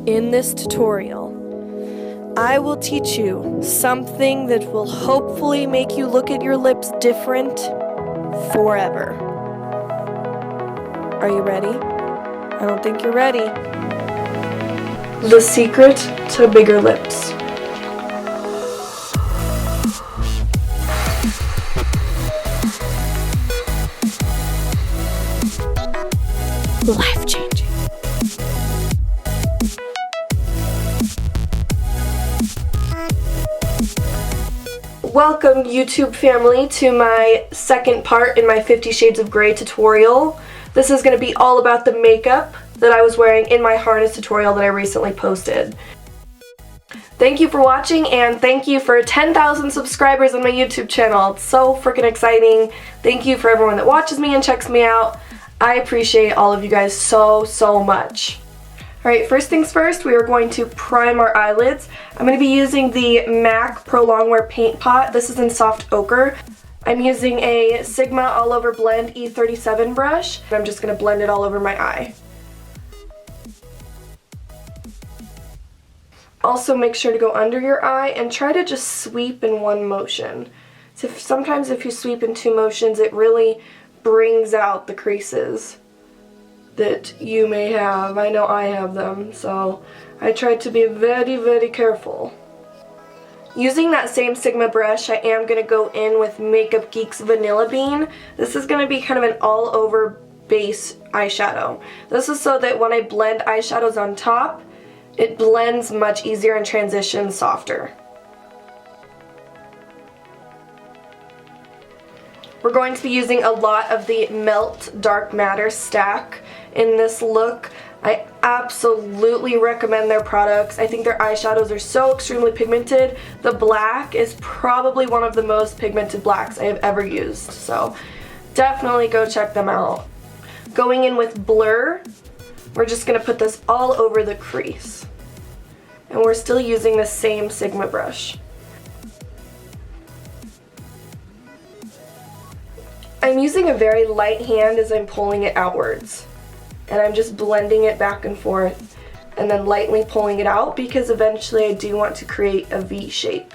In this tutorial, I will teach you something that will hopefully make you look at your lips different forever. Are you ready? I don't think you're ready. The secret to bigger lips. Life-changing. Welcome, YouTube family, to my second part in my 50 Shades of Grey tutorial. This is going to be all about the makeup that I was wearing in my harness tutorial that I recently posted. Thank you for watching, and thank you for 10,000 subscribers on my YouTube channel. It's so freaking exciting. Thank you for everyone that watches me and checks me out. I appreciate all of you guys so much. Alright, first things first, we are going to prime our eyelids. I'm going to be using the MAC Pro Longwear Paint Pot. This is in soft ochre. I'm using a Sigma All Over Blend E37 brush. I'm just going to blend it all over my eye. Also, make sure to go under your eye and try to just sweep in one motion. So sometimes if you sweep in two motions, it really brings out the creases that you may have. I know I have them, so I tried to be very careful. Using that same Sigma brush, I am going to go in with Makeup Geek's Vanilla Bean. This is going to be kind of an all-over base eyeshadow. This is so that when I blend eyeshadows on top, it blends much easier and transitions softer. We're going to be using a lot of the Melt Dark Matter stack in this look. I absolutely recommend their products. I think their eyeshadows are so extremely pigmented. The black is probably one of the most pigmented blacks I have ever used, so definitely go check them out. Going in with Blur, we're just going to put this all over the crease. And we're still using the same Sigma brush. I'm using a very light hand as I'm pulling it outwards. And I'm just blending it back and forth and then lightly pulling it out because eventually I do want to create a V shape.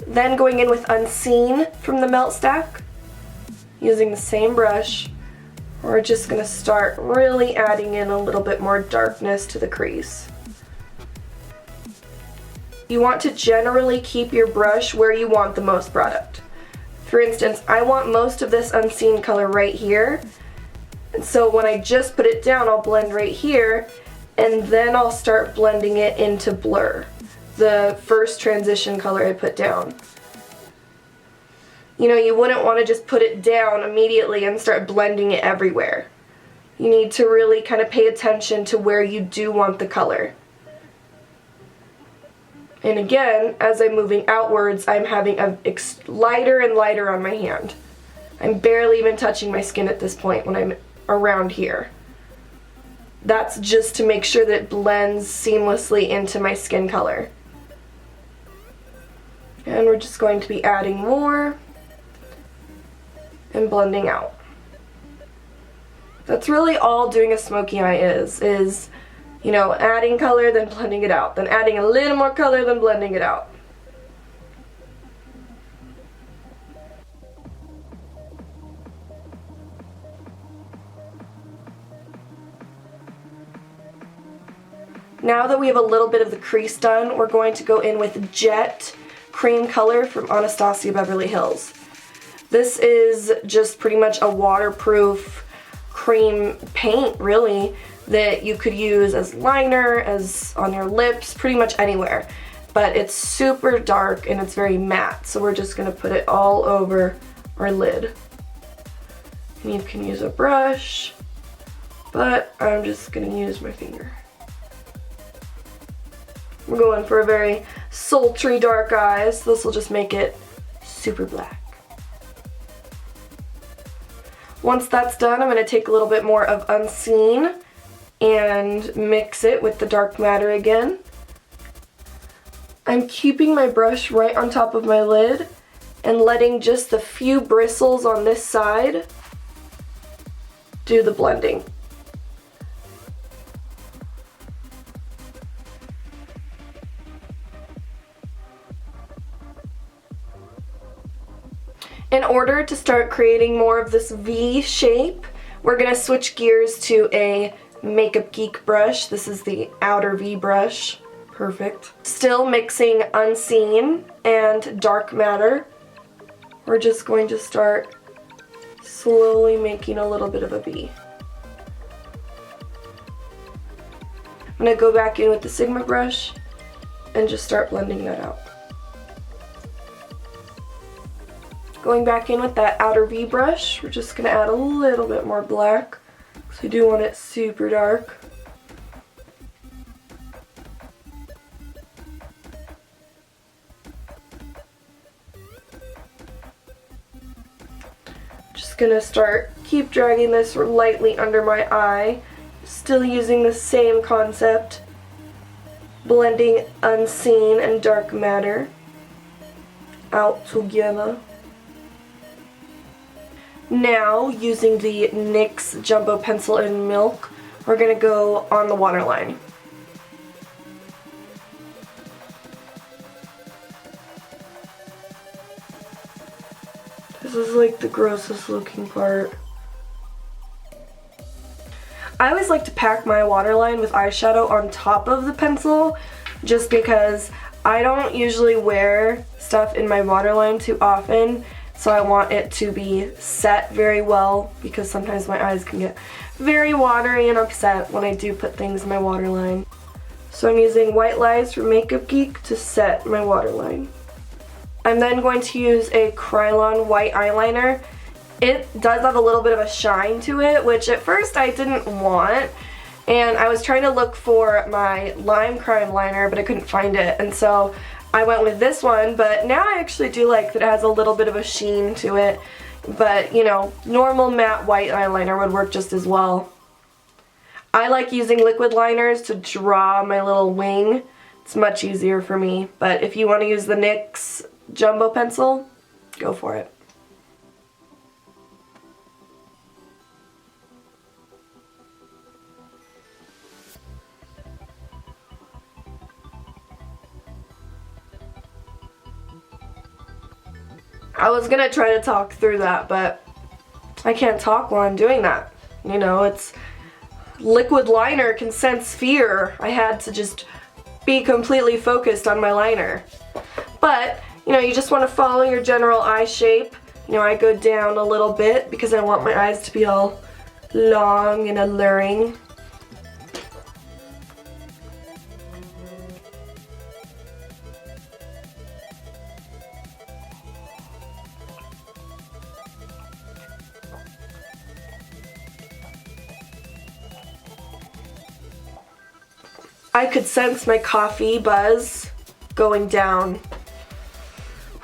Then going in with Unseen from the Melt Stack, using the same brush, we're just going to start really adding in a little bit more darkness to the crease. You want to generally keep your brush where you want the most product. For instance, I want most of this Unseen color right here, and so when I just put it down, I'll blend right here, and then I'll start blending it into Blur, the first transition color I put down. You know, you wouldn't want to just put it down immediately and start blending it everywhere. You need to really kind of pay attention to where you do want the color. And again, as I'm moving outwards, I'm having a lighter and lighter on my hand. I'm barely even touching my skin at this point when I'm around here. That's just to make sure that it blends seamlessly into my skin color. And we're just going to be adding more and blending out. That's really all doing a smoky eye is you know, adding color, then blending it out, then adding a little more color, then blending it out. Now that we have a little bit of the crease done, we're going to go in with Jet Cream Color from Anastasia Beverly Hills. This is just pretty much a waterproof cream paint, really, that you could use as liner, as on your lips, pretty much anywhere. But it's super dark and it's very matte, so we're just going to put it all over our lid. And you can use a brush, but I'm just going to use my finger. We're going for a very sultry dark eyes. This will just make it super black. Once that's done, I'm going to take a little bit more of Unseen and mix it with the dark matter again. I'm keeping my brush right on top of my lid and letting just the few bristles on this side do the blending. In order to start creating more of this V shape, we're going to switch gears to a Makeup Geek brush. This is the outer V brush. Perfect. Still mixing Unseen and Dark Matter. We're just going to start slowly making a little bit of a V. I'm going to go back in with the Sigma brush and just start blending that out. Going back in with that outer V brush, we're just going to add a little bit more black because we do want it super dark. Just going to keep dragging this lightly under my eye, still using the same concept, blending Unseen and Dark Matter out together. Now, using the NYX Jumbo Pencil in Milk, we're going to go on the waterline. This is like the grossest looking part. I always like to pack my waterline with eyeshadow on top of the pencil just because I don't usually wear stuff in my waterline too often, so I want it to be set very well because sometimes my eyes can get very watery and upset when I do put things in my waterline. So I'm using White Lies from Makeup Geek to set my waterline. I'm then going to use a Kryolan White eyeliner. It does have a little bit of a shine to it, which at first I didn't want, and I was trying to look for my Lime Crime liner, but I couldn't find it, and so I went with this one. But now I actually do like that it has a little bit of a sheen to it, but you know, normal matte white eyeliner would work just as well. I like using liquid liners to draw my little wing. It's much easier for me, but if you want to use the NYX Jumbo pencil, go for it. I was gonna try to talk through that, but I can't talk while I'm doing that. You know, it's liquid liner can sense fear. I had to just be completely focused on my liner. But, you know, you just want to follow your general eye shape. You know, I go down a little bit because I want my eyes to be all long and alluring. I could sense my coffee buzz going down.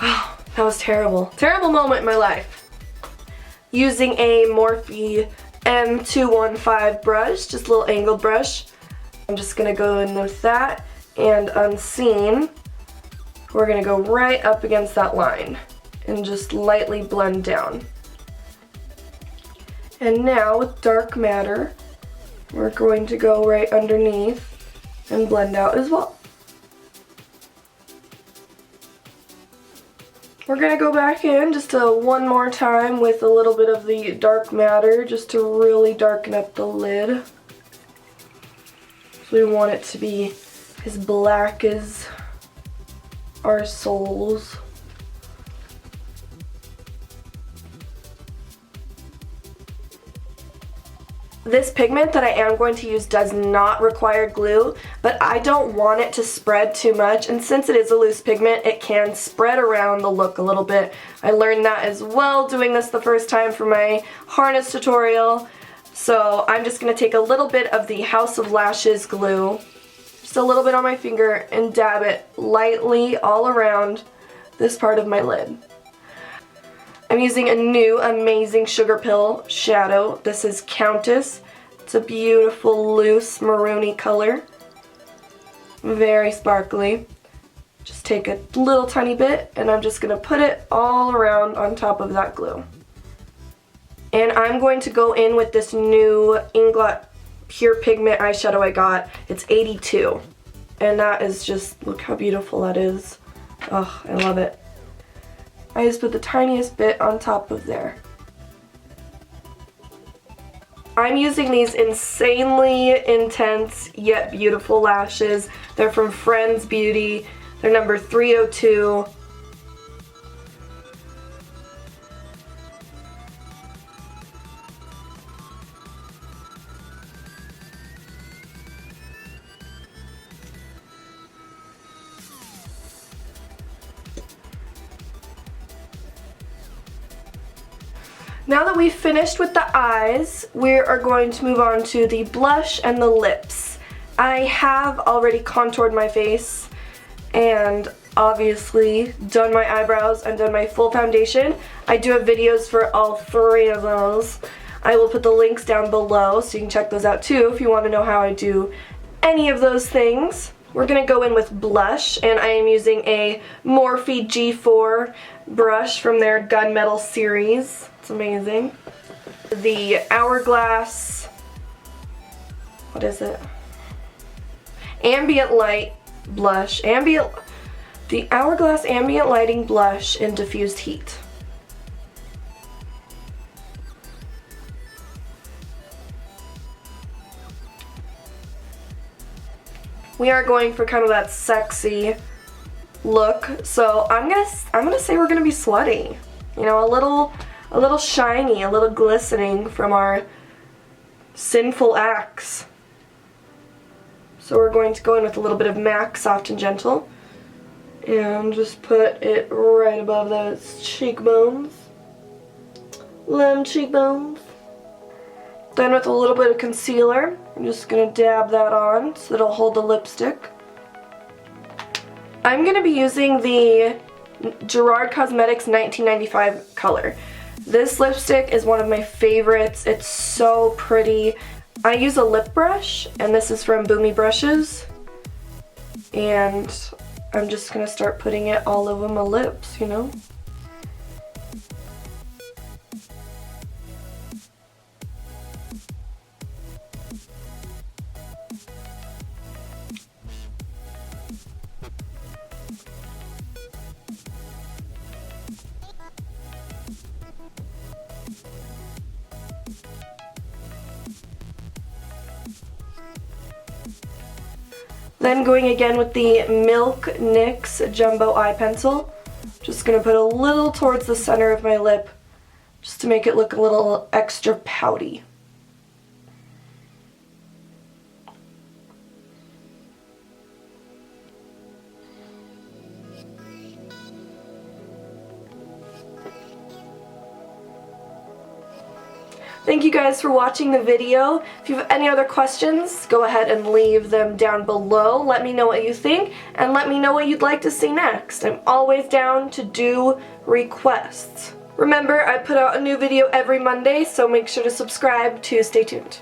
Oh, that was terrible. Terrible moment in my life. Using a Morphe M215 brush, just a little angled brush. I'm just gonna go in with that and Unseen. We're gonna go right up against that line and just lightly blend down. And now with Dark Matter, we're going to go right underneath and blend out as well. We're gonna go back in just one more time with a little bit of the Dark Matter just to really darken up the lid. So we want it to be as black as our souls. This pigment that I am going to use does not require glue, but I don't want it to spread too much, and since it is a loose pigment, it can spread around the look a little bit. I learned that as well doing this the first time for my harness tutorial. So I'm just going to take a little bit of the House of Lashes glue, just a little bit on my finger, and dab it lightly all around this part of my lid. I'm using a new amazing Sugarpill shadow. This is Countess. It's a beautiful loose maroony color. Very sparkly. Just take a little tiny bit and I'm just going to put it all around on top of that glue. And I'm going to go in with this new Inglot Pure Pigment eyeshadow I got. It's 82. And that is just, look how beautiful that is. Oh, I love it. I just put the tiniest bit on top of there. I'm using these insanely intense yet beautiful lashes. They're from Frends Beauty. They're number 302. Now that we've finished with the eyes, we are going to move on to the blush and the lips. I have already contoured my face and obviously done my eyebrows and done my full foundation. I do have videos for all three of those. I will put the links down below so you can check those out too if you want to know how I do any of those things. We're going to go in with blush, and I am using a Morphe G4 brush from their Gunmetal series. It's amazing. The Hourglass, what is it? Ambient Light blush. The Hourglass Ambient Lighting Blush in Diffused Heat. We are going for kind of that sexy look, so I'm gonna say we're gonna be slutty. You know, a little shiny, a little glistening from our sinful acts. So we're going to go in with a little bit of MAC Soft and Gentle and just put it right above those cheekbones. Them cheekbones. Then with a little bit of concealer, I'm just going to dab that on so that it'll hold the lipstick. I'm going to be using the Gerard Cosmetics 1995 color. This lipstick is one of my favorites. It's so pretty. I use a lip brush, and this is from Boomy Brushes. And I'm just going to start putting it all over my lips, you know? Then going again with the Milk NYX Jumbo Eye Pencil. Just going to put a little towards the center of my lip just to make it look a little extra pouty. Thank you guys for watching the video. If you have any other questions, go ahead and leave them down below. Let me know what you think, and let me know what you'd like to see next. I'm always down to do requests. Remember, I put out a new video every Monday, so make sure to subscribe to stay tuned.